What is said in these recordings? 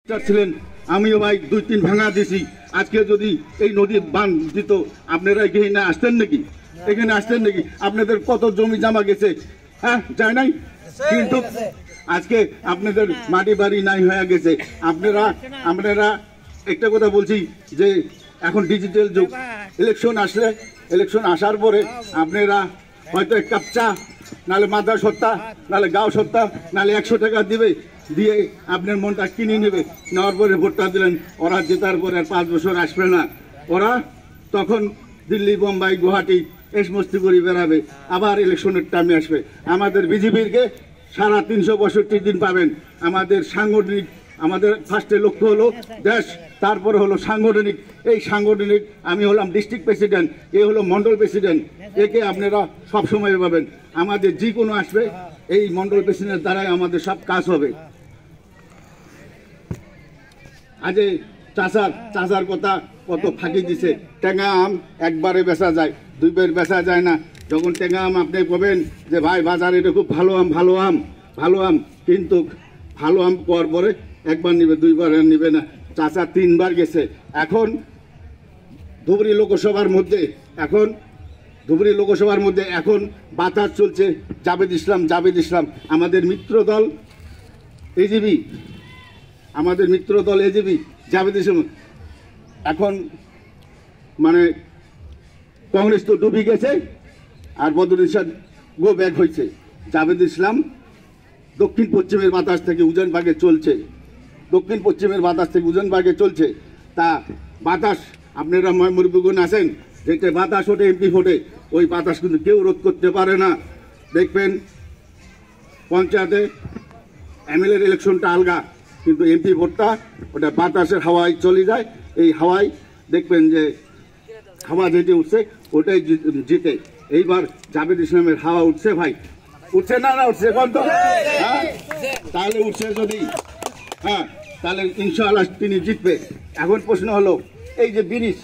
ছিলেন, আমিও ভাই 2-3 ভাঙা দিছি। আজকে যদি এই নদীর বান দিত, আপনারা এখানে আসতেন নাকি? এখানে আসতেন নাকি? আপনাদের কত জমি জমা গেছে, হ্যাঁ, যায় নাই? কিন্তু আজকে আপনাদের মাটি বাড়ি নাই হয়ে গেছে। আপনারা একটা কথা বলছি যে এখন ডিজিটাল যুগ। ইলেকশন আসার পরে আপনারা হয়তো এক কাপ চা, নাহলে মাথা সত্তা, নাহলে গাও সত্তা, নাহলে 100 টাকা দিয়ে আপনার মনটা কিনে নেবে। নেওয়ার পরে ভোটটা দিলেন, ওরা জেতার পরে আর 5 বছর আসবে না। ওরা তখন দিল্লি, বোম্বাই, গুয়াহাটি এসমস্তি করে বেড়াবে, আবার ইলেকশনের টাইমে আসবে। আমাদের বিজেপিকে সারা 362 দিন পাবেন। আমাদের সাংগঠনিক, আমাদের ফার্স্টে লক্ষ্য হলো দেশ, তারপরে হলো সাংগঠনিক। এই সাংগঠনিক, আমি হলাম ডিস্ট্রিক্ট প্রেসিডেন্ট, এ হলো মন্ডল প্রেসিডেন্ট। একে আপনারা সবসময় পাবেন। আমাদের যে কোনো আসবে, এই মন্ডল প্রেসিডেন্টের দ্বারাই আমাদের সব কাজ হবে। আজ চাষার কথা কত ফাঁকি দিছে। টেঙ্গা আম একবারে বেচা যায়, 2 বার বেচা যায় না। যখন টেঙ্গা আম আপনি বলবেন যে ভাই বাজারে এটা খুব ভালো আম, কিন্তু ভালো আম পাওয়ার পরে একবার নিবে, 2 বার নিবে না। চাষা 3 বার গেছে। এখন ধুবড়ী লোকসভার মধ্যে এখন বাতাস চলছে জাভেদ ইসলাম, আমাদের মিত্র দল এজিবি, জাভেদ ইসলাম। এখন মানে কংগ্রেস তো ডুবে গেছে, আর বদরুল গো ব্যাক হয়েছে। জাভেদ ইসলাম দক্ষিণ পশ্চিমের বাতাস থেকে উজানবাগে চলছে। তা বাতাস, আপনারা মুরব্বীগণ আছেন, যেটা বাতাস ওঠে, এমপি ফোটে, ওই বাতাস কিন্তু কেউ রোধ করতে পারে না। দেখবেন পঞ্চায়েতে এমএলএর ইলেকশনটা আলগা, কিন্তু এমপি ভোটটা ওটা বাতাসের হাওয়ায় চলে যায়। এই হাওয়ায় দেখবেন যে হাওয়া যেটি উঠছে ওটাই জিতে। এইবার জাভেদ ইসলামের হাওয়া উঠছে ভাই, উঠছে না উঠছে কোন তো? হ্যাঁ, তাহলে উঠছে যদি, হ্যাঁ, তাহলে ইনশাআল্লাহ তিনি জিতবে। এখন প্রশ্ন হলো, এই যে ব্রিজ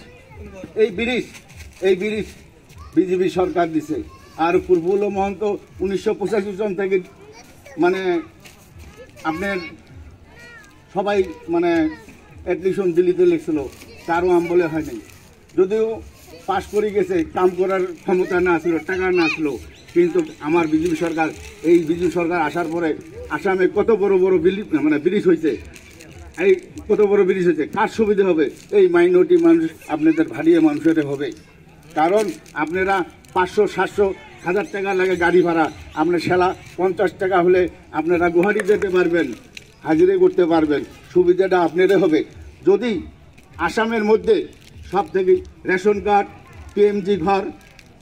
বিজেপি সরকার দিছে, আর প্রফুল্ল মহন্ত 1985 সন থেকে মানে আপনার সবাই মানে অ্যাডমিশন দিল্লিতে লিখছিল, কারো আমলে হয় নাই। যদিও পাশ করে গেছে, কাম করার ক্ষমতা না ছিল, টাকা না ছিল, কিন্তু আমার বিজেপি সরকার আসার পরে আসামে কত বড় ব্রিজ হয়েছে। কার সুবিধা হবে? এই মাইনরিটি মানুষ, আপনাদের ভারিয়ে মানুষের হবে। কারণ আপনারা 500-700 হাজার টাকা লাগে গাড়ি ভাড়া, আপনার সেলা 50 টাকা হলে আপনারা গুয়াহাটি যেতে পারবেন, হাজিরে করতে পারবেন। সুবিধাটা আপনাদের হবে। যদি আসামের মধ্যে সব থেকে রেশন কার্ড, পিএমজি ঘর,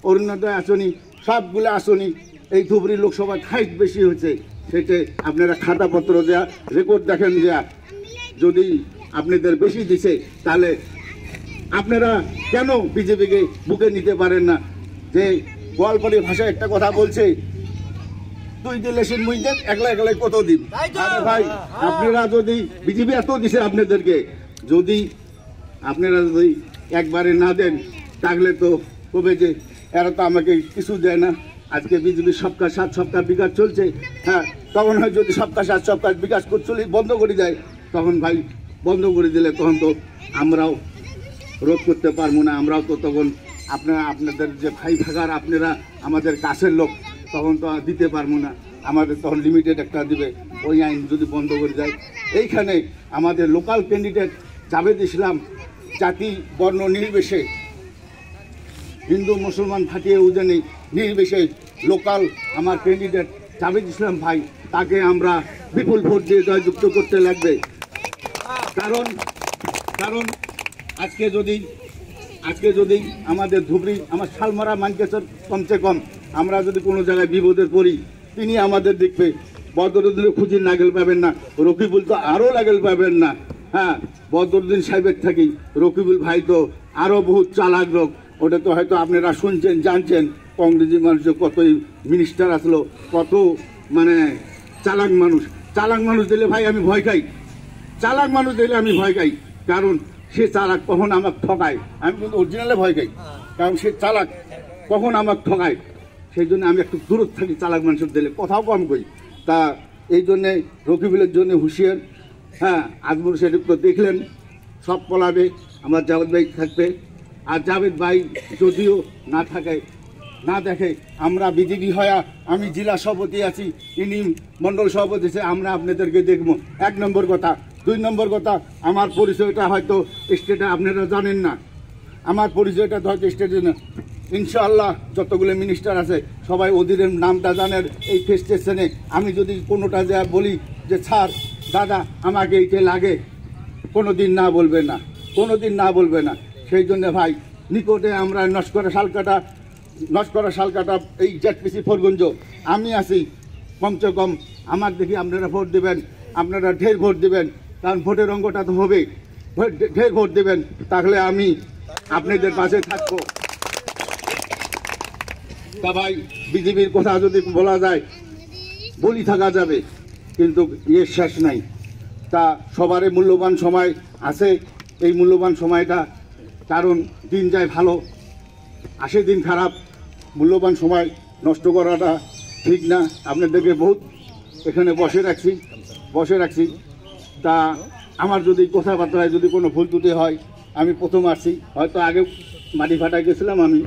অরুণোদয় আসনি, সবগুলো আসনি এই ধুবড়ী লোকসভায় হাইট বেশি হয়েছে। সেটা আপনারা খাতাপত্র দেয়া, রেকর্ড দেখেন দেয়া। যদি আপনাদের বেশি দিছে, তাহলে আপনারা কেন বিজেপিকে বুকে নিতে পারেন না? যে গোয়ালপাড়ি ভাষায় একটা কথা বলছে, তুই দিলেছেন মুই দেন, একলাই কত দিন। আরে ভাই, আপনারা যদি বিজেপি এত দিছে আপনাদেরকে, যদি আপনারা যদি একবারে না দেন, তাহলে তো কবে যে এরা তো আমাকে কিছু দেয় না। আজকে বিজেপি সবকা সাথ সবকা বিকাশ চলছে, হ্যাঁ, তখন হয় যদি সবকা সাথ সবকা বিকাশ চলে বন্ধ করে দেয়, তখন ভাই বন্ধ করে দিলে তখন তো আমরাও রোধ করতে পারবো না। আমরাও তো তখন আপনাদের যে ভাই ভাগার, আপনারা আমাদের কাছের লোক, তখন তো দিতে পারবো না। আমাদের তখন লিমিটেড একটা দিবে। ওই আইন যদি বন্ধ করে দেয়, এইখানে আমাদের লোকাল ক্যান্ডিডেট জাভেদ ইসলাম, জাতি বর্ণ নির্বিশেষে, হিন্দু মুসলমান ফাটিয়ে উজানি নির্বিশেষে লোকাল আমার ক্যান্ডিডেট জাভেদ ইসলাম ভাই, তাকে আমরা বিপুল ভোট দিয়ে জয়যুক্ত করতে লাগবে। কারণ আজকে যদি আমাদের ধুবড়ি, আমার শালমারা মানকেশ্বর, কমসে কম আমরা যদি কোনো জায়গায় বিপদে পড়ি, তিনি আমাদের দেখবে। বদরুদ্দিন খুঁজে নাগেল পাবেন না, রকিবুল তো আরও লাগেল পাবেন না। হ্যাঁ, বদরুদ্দিন সাহেবের থাকি রকিবুল ভাই তো আরও বহুত চালাক লোক। ওটা তো হয়তো আপনারা শুনছেন, জানছেন, কংগ্রেসি মানুষ কতই মিনিস্টার আসলো, কত মানে চালাক মানুষ দিলে ভাই আমি ভয় খাই। কারণ সে চালাক, কখন আমাকে ঠকায়। আমি কিন্তু অরিজিনালে ভয় খাই, কারণ সে চালাক, কখন আমাকে ঠকায়। সেই জন্য আমি একটু দূরত থাকি চালাক মানুষের দিলে, কথাও কম করি। তা এই জন্যে রকিবুলের জন্য হুঁশিয়ার, হ্যাঁ, আজমল শরীফ তো দেখলেন, সব পলাবে, আমার জাভেদ ভাই থাকবে। আর জাভেদ ভাই যদিও না থাকে, না দেখে, আমরা বিজেপি হয়া, আমি জেলা সভাপতি আছি, ইনি মণ্ডল সভাপতি আছে, আমরা আপনাদেরকে দেখবো। 1 নম্বর কথা। 2 নম্বর কথা, আমার পরিচয়টা হয়তো স্টেটে আপনারা জানেন না, আমার পরিচয়টা হয়তো স্টেটে না। ইনশাআল্লাহ যতগুলো মিনিস্টার আছে সবাই ওদের নামটা জানেন। এই ফেস স্টেশনে আমি যদি কোনোটা যা বলি যে স্যার দাদা আমাকে এইটা লাগে, কোনো দিন না বলবে না, কোনো দিন না বলবে না। সেই জন্য ভাই নিকটে আমরা নস্করা শালকাটা এই জেডপিসি ফরগঞ্জ আমি আছি, কমসে কম আমার দেখি আপনারা ভোট দেবেন, আপনারা ঢের ভোট দেবেন, কারণ ভোটের অঙ্কটা তো হবে, ঢের ভোট দেবেন, তাহলে আমি আপনাদের পাশে থাকবো। তা ভাই বিজেপির কথা যদি বলা যায় বলি থাকা যাবে, কিন্তু শেষ নাই। তা সবারই মূল্যবান সময় আছে, এই মূল্যবান সময়টা, কারণ দিন যায় ভালো, আসে দিন খারাপ, মূল্যবান সময় নষ্ট করাটা ঠিক না। আপনাদেরকে বহুত এখানে বসে রাখছি। তা আমার যদি কথাবার্তায় যদি কোনো ভুল ত্রুটি হয়, আমি প্রথম আসছি, হয়তো আগে মাটি ফাটাই গেছিলাম আমি।